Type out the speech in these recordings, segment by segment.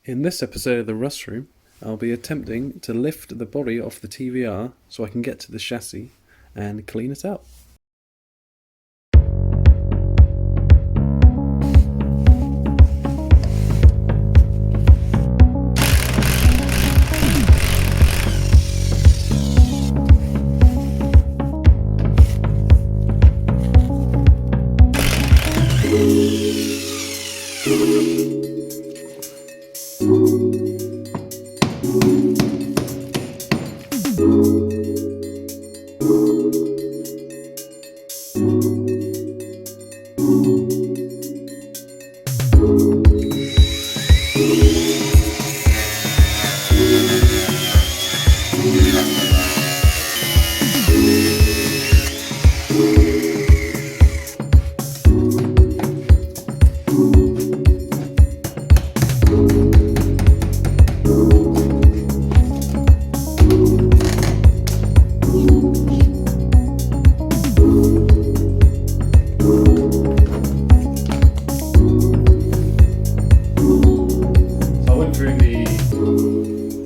In this episode of the Rust Room, I'll be attempting to lift the body off the TVR so I can get to the chassis and clean it out.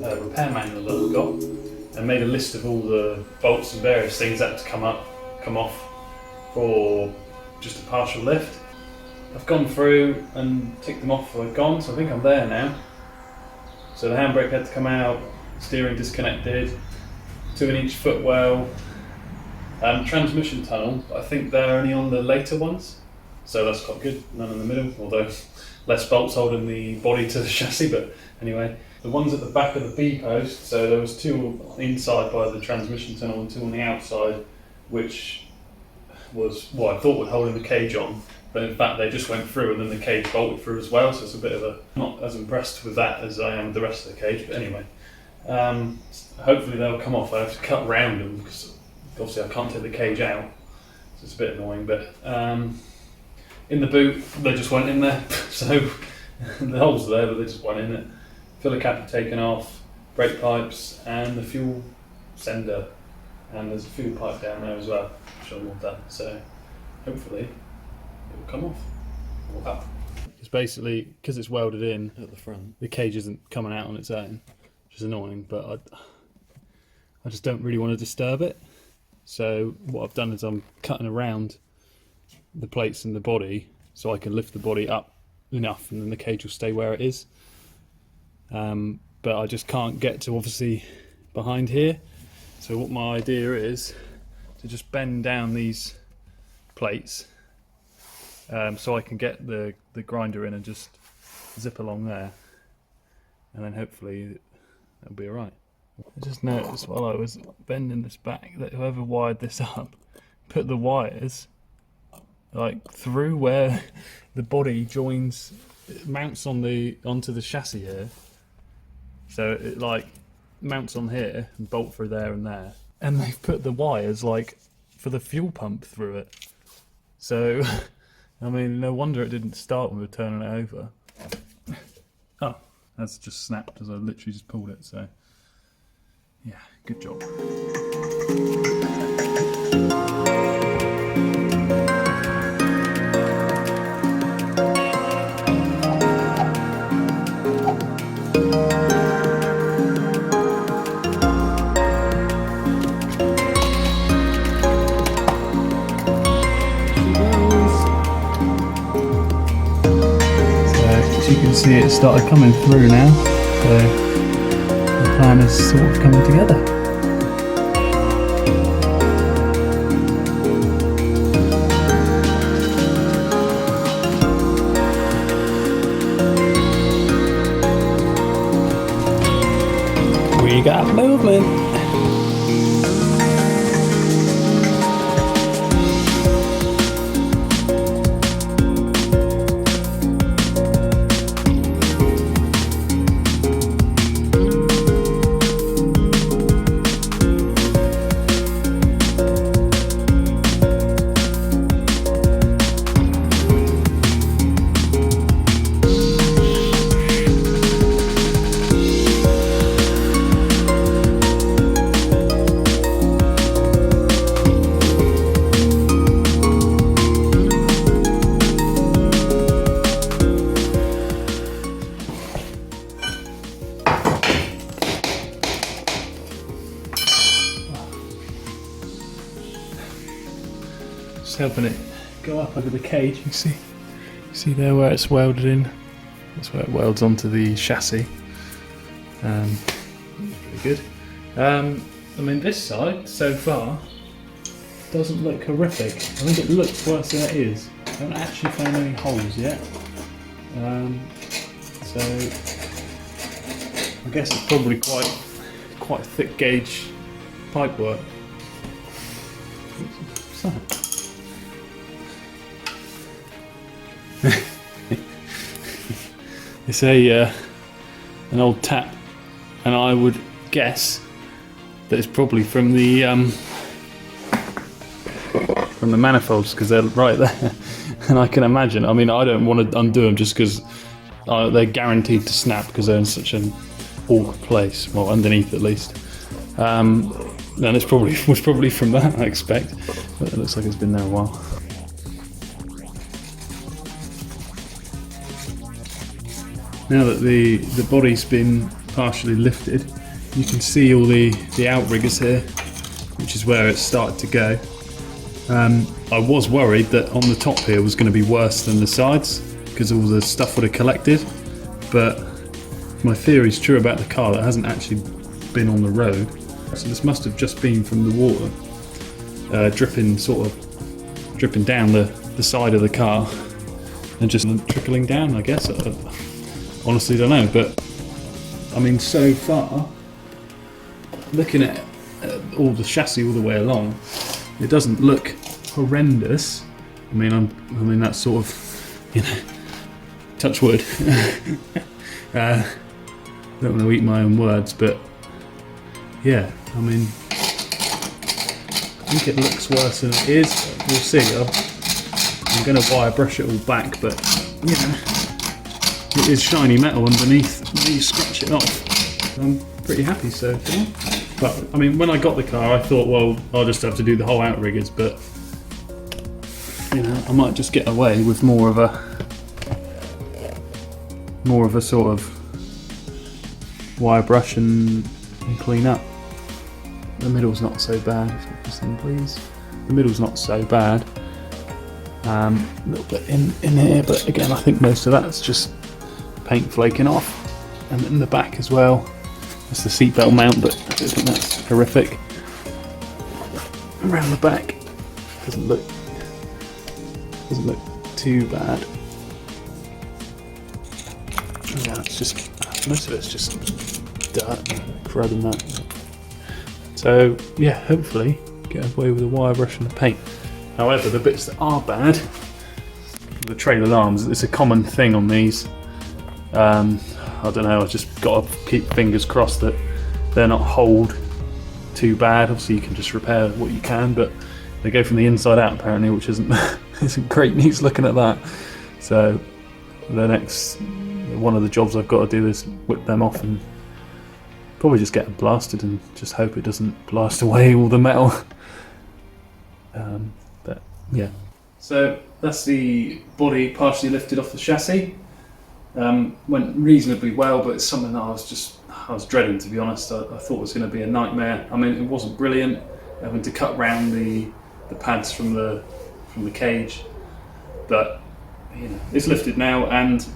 Repair manual that I've got and made a list of all the bolts and various things that had to come off for just a partial lift. I've gone through and ticked them off for gone, so I think I'm there now. So the handbrake had to come out, steering disconnected, 2-inch footwell, transmission tunnel. I think they're only on the later ones, so that's quite good, none in the middle, although less bolts holding the body to the chassis, but anyway. The ones at the back of the B post, so there was 2 inside by the transmission tunnel and 2 on the outside, which was what I thought would hold the cage on, but in fact they just went through and then the cage bolted through as well, so it's a bit of a, not as impressed with that as I am with the rest of the cage, but anyway. Hopefully they'll come off. I have to cut round them because obviously I can't take the cage out, so it's a bit annoying, but in the boot they just went in there, so the holes are there but they just went in it. Filler cap had taken off, brake pipes and the fuel sender, and there's a fuel pipe down there as well, which I'm all done, so hopefully it will come off or up. It's basically, because it's welded in at the front, the cage isn't coming out on its own, which is annoying, but I just don't really want to disturb it. So what I've done is I'm cutting around the plates in the body so I can lift the body up enough and then the cage will stay where it is. But I just can't get to obviously behind here, so what my idea is to just bend down these plates so I can get the grinder in and just zip along there, and then hopefully that'll be alright. I just noticed while I was bending this back that whoever wired this up put the wires like through where the body joins, it mounts onto the chassis here. So it like mounts on here and bolt through there and there, and they've put the wires like for the fuel pump through it. So I mean, no wonder it didn't start when we were turning it over. Oh, that's just snapped as I literally just pulled it. So yeah, good job. You can see it started coming through now, so the plan is sort of coming together. We got movement! just helping it go up over the cage. You see there where it's welded in. That's where it welds onto the chassis. Pretty good. I mean, this side so far doesn't look horrific. I think it looks worse than it is. I haven't actually found any holes yet. So I guess it's probably quite thick gauge pipe work. What's that? It's an old tap, and I would guess that it's probably from the manifolds, because they're right there. And I can imagine, I mean, I don't want to undo them just because they're guaranteed to snap because they're in such an awkward place, well, underneath at least. And it was probably from that, I expect, but it looks like it's been there a while. Now that the body's been partially lifted, you can see all the outriggers here, which is where it started to go. I was worried that on the top here was going to be worse than the sides because all the stuff would have collected, but my theory's true about the car. That hasn't actually been on the road, so this must have just been from the water dripping down the side of the car and just trickling down, I guess. I honestly don't know, but I mean, so far, looking at all the chassis all the way along, it doesn't look horrendous. I mean that's sort of, you know, touch wood. I don't want to eat my own words, but yeah, I mean, I think it looks worse than it is. We'll see. I'm going to wire brush it all back, but you know, it is shiny metal underneath. When you scratch it off, I'm pretty happy so far. But I mean, when I got the car, I thought, well, I'll just have to do the whole outriggers, but you know, I might just get away with more of a sort of wire brush and clean up. The middle's not so bad. Focus in, please. The middle's not so bad. A little bit in here, but again, I think most of that's just paint flaking off, and in the back as well. That's the seatbelt mount, but I don't think that's horrific. Around the back, doesn't look too bad. Yeah, it's just most of it's just dirt, crud and that. So yeah, hopefully get away with the wire brush and the paint. However, the bits that are bad, the trailer arms, it's a common thing on these. I don't know, I've just got to keep fingers crossed that they're not holed too bad. Obviously you can just repair what you can, but they go from the inside out apparently, which isn't great news looking at that. So one of the jobs I've got to do is whip them off and probably just get them blasted and just hope it doesn't blast away all the metal. But yeah. So that's the body partially lifted off the chassis. Went reasonably well, but it's something that I was dreading, to be honest. I thought it was going to be a nightmare. I mean, it wasn't brilliant, having to cut round the pads from the cage, but you know, it's lifted now, and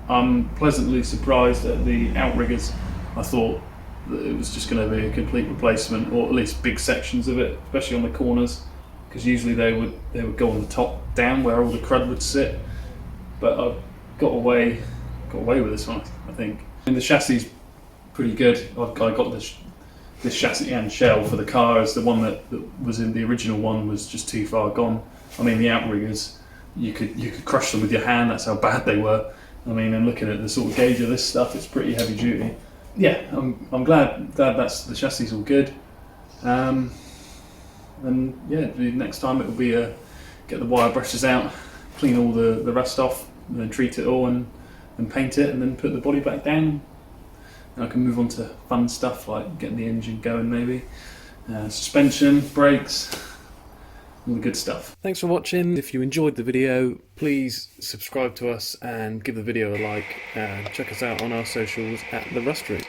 I'm pleasantly surprised at the outriggers. I thought that it was just going to be a complete replacement, or at least big sections of it, especially on the corners, because usually they would go on the top down where all the crud would sit. But I got away with this one, I think. And the chassis is pretty good. I got this chassis and shell for the car, as the one that was in the original one was just too far gone. I mean, the outriggers, you could crush them with your hand. That's how bad they were. I mean, and looking at the sort of gauge of this stuff, it's pretty heavy duty. Yeah, I'm glad that's the chassis is all good. And yeah, the next time it will be get the wire brushes out, clean all the rust off, and then treat it all and paint it, and then put the body back down. And I can move on to fun stuff like getting the engine going, maybe suspension, brakes, all the good stuff. Thanks for watching. If you enjoyed the video, please subscribe to us and give the video a like, and check us out on our socials at The Rust Room.